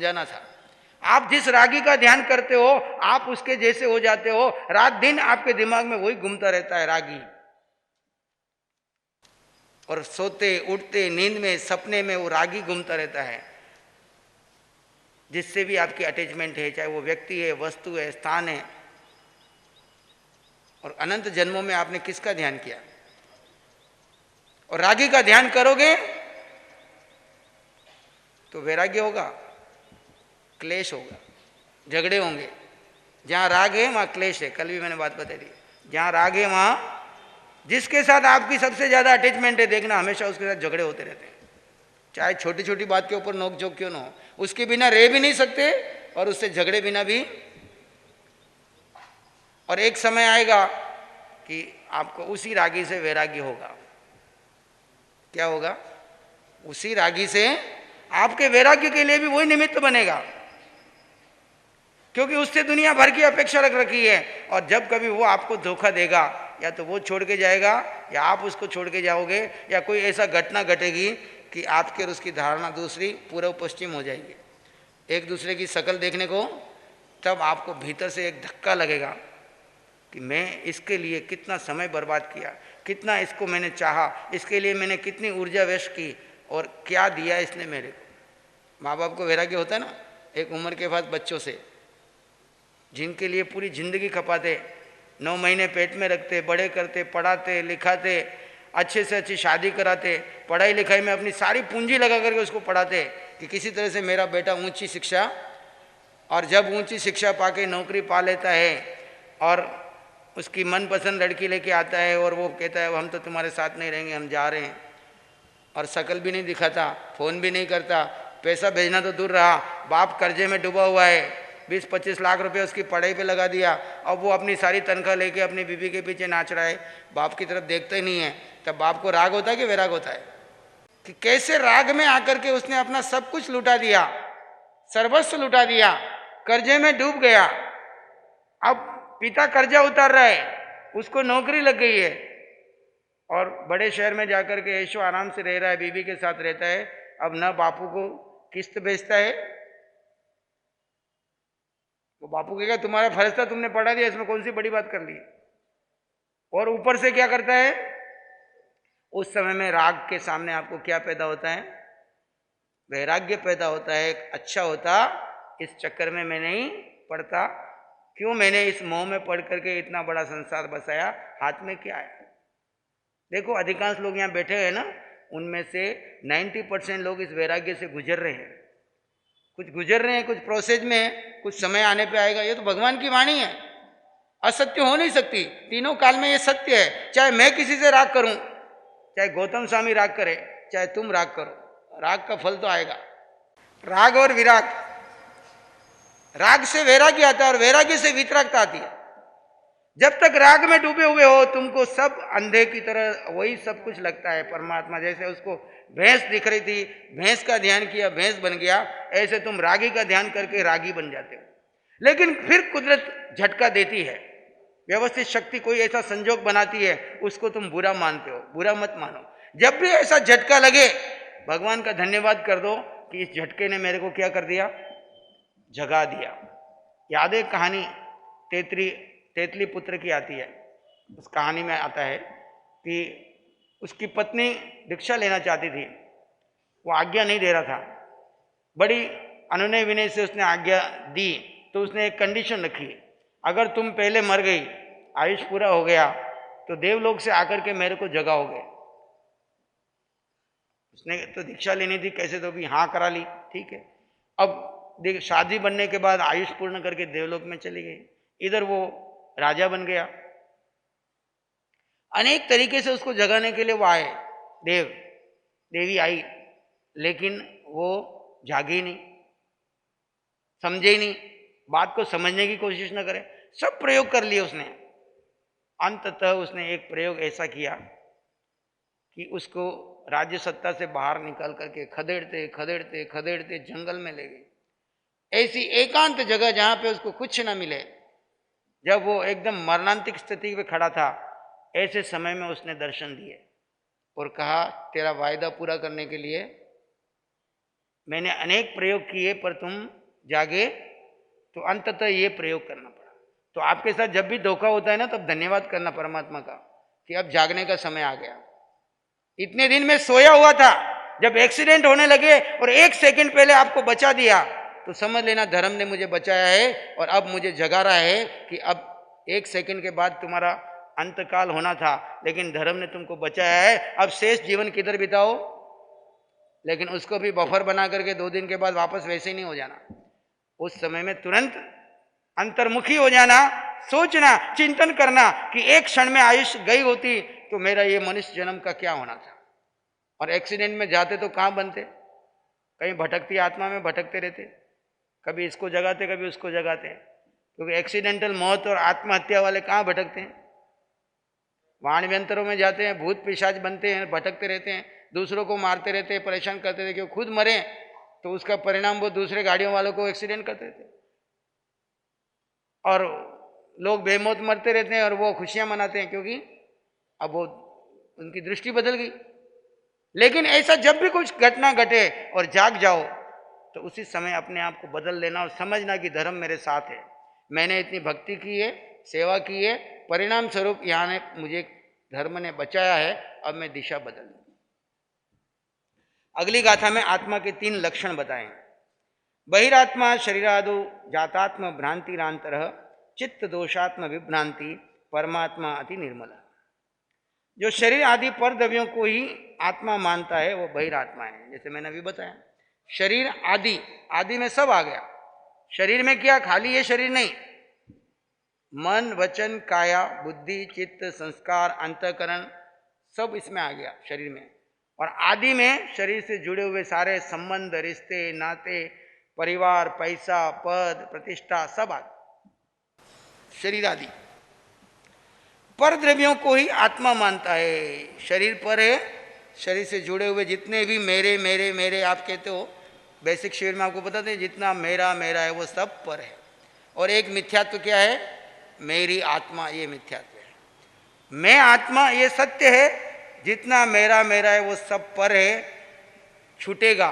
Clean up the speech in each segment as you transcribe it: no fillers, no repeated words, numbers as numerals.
समझाना था। आप जिस रागी का ध्यान करते हो आप उसके जैसे हो जाते हो। रात दिन आपके दिमाग में वही घूमता रहता है रागी, और सोते उठते नींद में सपने में वो रागी घूमता रहता है। जिससे भी आपकी अटैचमेंट है, चाहे वो व्यक्ति है, वस्तु है, स्थान है, और अनंत जन्मों में आपने किसका ध्यान किया। और रागी का ध्यान करोगे तो वैराग्य होगा, क्लेश होगा, झगड़े होंगे। जहां राग है वहां क्लेश है। कल भी मैंने बात बता दी, जहां राग है वहां जिसके साथ आपकी सबसे ज्यादा अटैचमेंट है, देखना हमेशा उसके साथ झगड़े होते रहते हैं। चाहे छोटी छोटी बात के ऊपर नोकझोंक क्यों ना हो, उसके बिना रह भी नहीं सकते और उससे झगड़े बिना भी। और एक समय आएगा कि आपको उसी रागी से वैराग्य होगा। क्या होगा? उसी रागी से आपके वैराग्य के लिए भी वही निमित्त बनेगा, क्योंकि उससे दुनिया भर की अपेक्षा रख रखी है। और जब कभी वो आपको धोखा देगा, या तो वो छोड़ के जाएगा या आप उसको छोड़ के जाओगे, या कोई ऐसा घटना घटेगी कि आपके और उसकी धारणा दूसरी पूर्व पश्चिम हो जाएगी, एक दूसरे की शक्ल देखने को। तब आपको भीतर से एक धक्का लगेगा कि मैं इसके लिए कितना समय बर्बाद किया, कितना इसको मैंने चाहा, इसके लिए मैंने कितनी ऊर्जा व्यस्त की, और क्या दिया इसने मेरे को। माँ बाप को वैराग्य होता है ना एक उम्र के बाद बच्चों से, जिनके लिए पूरी जिंदगी खपाते, 9 महीने पेट में रखते, बड़े करते, पढ़ाते लिखाते, अच्छे से अच्छी शादी कराते, पढ़ाई लिखाई में अपनी सारी पूंजी लगा करके उसको पढ़ाते कि किसी तरह से मेरा बेटा ऊंची शिक्षा। और जब ऊंची शिक्षा पाके नौकरी पा लेता है और उसकी मनपसंद लड़की लेके आता है, और वो कहता है हम तो तुम्हारे साथ नहीं रहेंगे, हम जा रहे हैं, और शक्ल भी नहीं दिखाता, फ़ोन भी नहीं करता, पैसा भेजना तो दूर रहा, बाप कर्जे में डूबा हुआ है, 20-25 लाख रुपए उसकी पढ़ाई पे लगा दिया, अब वो अपनी सारी तनख्वाह लेके अपनी बीवी के पीछे नाच रहा है, बाप की तरफ देखता ही नहीं है। तब बाप को राग होता है कि वैराग होता है? कि कैसे राग में आकर के उसने अपना सब कुछ लुटा दिया, सर्वस्व लुटा दिया, कर्जे में डूब गया। अब पिता कर्जा उतार रहा है, उसको नौकरी लग गई है, और बड़े शहर में जाकर के ऐशो आराम से रह रहा है, बीवी के साथ रहता है। अब न बापू को किस्त भेजता है, तो बापू कहेगा तुम्हारा फर्ज था, तुमने पढ़ा दिया, इसमें कौन सी बड़ी बात कर ली। और ऊपर से क्या करता है, उस समय में राग के सामने आपको क्या पैदा होता है? वैराग्य पैदा होता है। अच्छा होता इस चक्कर में मैं नहीं पढ़ता, क्यों मैंने इस मोह में पढ़ करके इतना बड़ा संसार बसाया, हाथ में क्या है। देखो अधिकांश लोग यहाँ बैठे हैं ना, उनमें से 90% लोग इस वैराग्य से गुजर रहे हैं। कुछ गुजर रहे हैं, कुछ प्रोसेस में है, कुछ समय आने पे आएगा। ये तो भगवान की वाणी है, असत्य हो नहीं सकती। तीनों काल में ये सत्य है। चाहे मैं किसी से राग करूं, चाहे गौतम स्वामी राग करे, चाहे तुम राग करो, राग का फल तो आएगा। राग और विराग, राग से वैराग्य आता है और वैराग्य से वितरागता आती है। जब तक राग में डूबे हुए हो तुमको सब अंधे की तरह वही सब कुछ लगता है। परमात्मा जैसे उसको भैंस दिख रही थी, भैंस का ध्यान किया, भैंस बन गया, ऐसे तुम रागी का ध्यान करके रागी बन जाते हो। लेकिन फिर कुदरत झटका देती है, व्यवस्थित शक्ति कोई ऐसा संजोग बनाती है, उसको तुम बुरा मानते हो। बुरा मत मानो। जब भी ऐसा झटका लगे भगवान का धन्यवाद कर दो कि इस झटके ने मेरे को क्या कर दिया, जगा दिया। याद है कहानी तेतली पुत्र की आती है। उस कहानी में आता है कि उसकी पत्नी भिक्षा लेना चाहती थी, वो आज्ञा नहीं दे रहा था। बड़ी अनुनय विनय से उसने आज्ञा दी, तो उसने एक कंडीशन रखी, अगर तुम पहले मर गई, आयुष पूरा हो गया, तो देवलोक से आकर के मेरे को जगाओगे। उसने तो दीक्षा लेनी थी, कैसे तो भी हाँ करा ली, ठीक है। अब देख शादी बनने के बाद आयुष पूर्ण करके देवलोक में चली गई, इधर वो राजा बन गया। अनेक तरीके से उसको जगाने के लिए वो आए, देवी आई, लेकिन वो जागी नहीं, समझे ही नहीं, बात को समझने की कोशिश न करे। सब प्रयोग कर लिए उसने। अंततः उसने एक प्रयोग ऐसा किया कि उसको राज्य सत्ता से बाहर निकाल करके खदेड़ते खदेड़ते खदेड़ते जंगल में ले गई। ऐसी एकांत जगह जहां पे उसको कुछ ना मिले। जब वो एकदम मरणांतिक स्थिति में खड़ा था, ऐसे समय में उसने दर्शन दिए और कहा, तेरा वायदा पूरा करने के लिए मैंने अनेक प्रयोग किए, पर तुम जागे, तो अंततः ये प्रयोग करना पड़ा। तो आपके साथ जब भी धोखा होता है ना, तब धन्यवाद करना परमात्मा का कि अब जागने का समय आ गया। इतने दिन में सोया हुआ था, जब एक्सीडेंट होने लगे और 1 सेकंड पहले आपको बचा दिया, तो समझ लेना धर्म ने मुझे बचाया है और अब मुझे जगा रहा है कि अब 1 सेकंड के बाद तुम्हारा अंतकाल होना था, लेकिन धर्म ने तुमको बचाया है। अब शेष जीवन किधर बिताओ, लेकिन उसको भी बफर बना करके 2 दिन के बाद वापस वैसे ही नहीं हो जाना। उस समय में तुरंत अंतर्मुखी हो जाना, सोचना, चिंतन करना कि एक क्षण में आयुष गई होती तो मेरा ये मनुष्य जन्म का क्या होना था। और एक्सीडेंट में जाते तो कहाँ बनते, कहीं भटकती आत्मा में भटकते रहते, कभी इसको जगाते कभी उसको जगाते, क्योंकि एक्सीडेंटल मौत और आत्महत्या वाले कहाँ भटकते हैं, वाण व्यंतरों में जाते हैं, भूत पिशाच बनते हैं, भटकते रहते हैं, दूसरों को मारते रहते हैं, परेशान करते थे, क्योंकि खुद मरे तो उसका परिणाम वो दूसरे गाड़ियों वालों को एक्सीडेंट करते थे, और लोग बेमौत मरते रहते हैं और वो खुशियां मनाते हैं, क्योंकि अब वो उनकी दृष्टि बदल गई। लेकिन ऐसा जब भी कुछ घटना घटे और जाग जाओ, तो उसी समय अपने आप को बदल लेना और समझना कि धर्म मेरे साथ है, मैंने इतनी भक्ति की है, सेवा की है, परिणाम स्वरूप यहाँ ने मुझे धर्म ने बचाया है, अब मैं दिशा बदल दूं। अगली गाथा में आत्मा के 3 लक्षण बताएं। बहिरात्मा शरीरादो जातात्म भ्रांतिरांतर चित्त दोषात्म विभ्रांति परमात्मा अति निर्मल। जो शरीर आदि पर द्रव्यों को ही आत्मा मानता है वो बहिरात्मा है। जैसे मैंने अभी बताया, शरीर आदि, आदि में सब आ गया। शरीर में क्या, खाली ये शरीर नहीं, मन वचन काया बुद्धि चित्त संस्कार अंतःकरण सब इसमें आ गया शरीर में। और आदि में शरीर से जुड़े हुए सारे संबंध, रिश्ते, नाते, परिवार, पैसा, पद, प्रतिष्ठा सब आ शरीर आदि। पर द्रव्यों को ही आत्मा मानता है। शरीर पर है, शरीर से जुड़े हुए जितने भी मेरे मेरे मेरे आप कहते हो, बेसिक शिविर में आपको बताते हैं जितना मेरा मेरा है वो सब पर है। और एक मिथ्यात्व क्या है, मेरी आत्मा, ये मिथ्यात्व है। मैं आत्मा ये सत्य है, जितना मेरा मेरा है वो सब पर है, छूटेगा।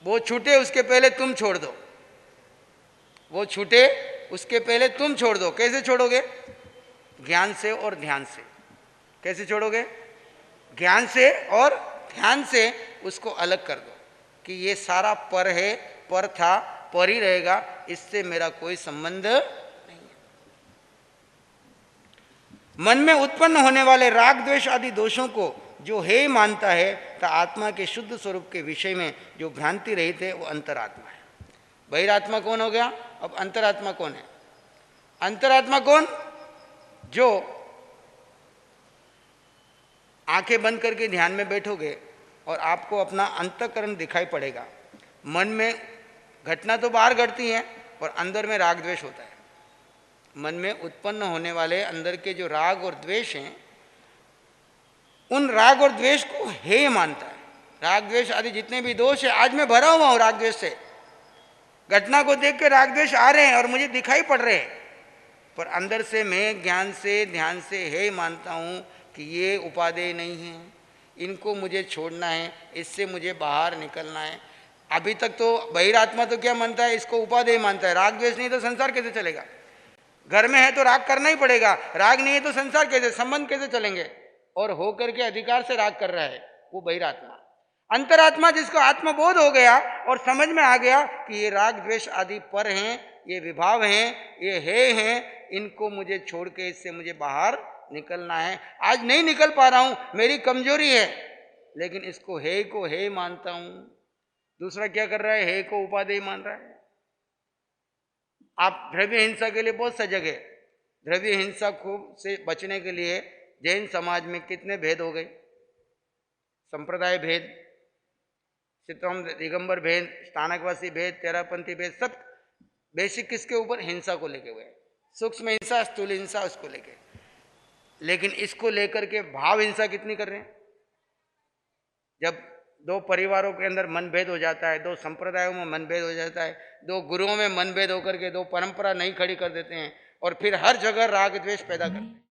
वो छूटे उसके पहले तुम छोड़ दो, वो छूटे उसके पहले तुम छोड़ दो। कैसे छोड़ोगे, ज्ञान से और ध्यान से। कैसे छोड़ोगे, ज्ञान से और ध्यान से उसको अलग कर दो कि ये सारा पर है, पर था, पर ही रहेगा, इससे मेरा कोई संबंध नहीं है। मन में उत्पन्न होने वाले राग द्वेष आदि दोषों को जो हे मानता है, तो आत्मा के शुद्ध स्वरूप के विषय में जो भ्रांति रहित है वो अंतरात्मा है। बहिरात्मा कौन हो गया, अब अंतरात्मा कौन है। अंतरात्मा कौन, जो आंखें बंद करके ध्यान में बैठोगे और आपको अपना अंतःकरण दिखाई पड़ेगा। मन में घटना तो बाहर घटती है और अंदर में राग द्वेष होता है। मन में उत्पन्न होने वाले अंदर के जो राग और द्वेष हैं, उन राग और द्वेष को हेय मानता है। राग द्वेष आदि जितने भी दोष है, आज मैं भरा हुआ हूं राग द्वेष से, घटना को देख के राग द्वेष आ रहे हैं और मुझे दिखाई पड़ रहे हैं, पर अंदर से मैं ज्ञान से ध्यान से हेय मानता हूं कि ये उपादेय नहीं है, इनको मुझे छोड़ना है, इससे मुझे बाहर निकलना है। अभी तक तो बहिरात्मा तो क्या मानता है, इसको उपादेय मानता है। राग द्वेष नहीं तो संसार कैसे चलेगा, घर में है तो राग करना ही पड़ेगा, राग नहीं है तो संसार कैसे, संबंध कैसे चलेंगे, और होकर के अधिकार से राग कर रहा है वो बहिरात्मा। अंतरात्मा जिसको आत्मबोध हो गया और समझ में आ गया कि ये राग द्वेष आदि पर हैं, ये विभाव हैं, ये हैं, इनको मुझे छोड़ के इससे मुझे बाहर निकलना है। आज नहीं निकल पा रहा हूं, मेरी कमजोरी है, लेकिन इसको हे को हे मानता हूं। दूसरा क्या कर रहा है, हे को उपादेय मान रहा है। आप द्रव्य हिंसा के लिए बहुत सजग है। द्रव्य हिंसा को से बचने के लिए जैन समाज में कितने भेद हो गए, संप्रदाय भेद, चित्रम दिगंबर भेद, स्थानकवासी भेद, तेरापंथी भेद, सब बेसिक किसके ऊपर, हिंसा को लेके हुए। सूक्ष्म हिंसा, स्थूल हिंसा, उसको लेके। लेकिन इसको लेकर के भाव हिंसा कितनी कर रहे हैं। जब 2 परिवारों के अंदर मनभेद हो जाता है, 2 संप्रदायों में मनभेद हो जाता है, 2 गुरुओं में मनभेद होकर के 2 परंपरा नहीं खड़ी कर देते हैं, और फिर हर जगह राग द्वेष पैदा करते हैं।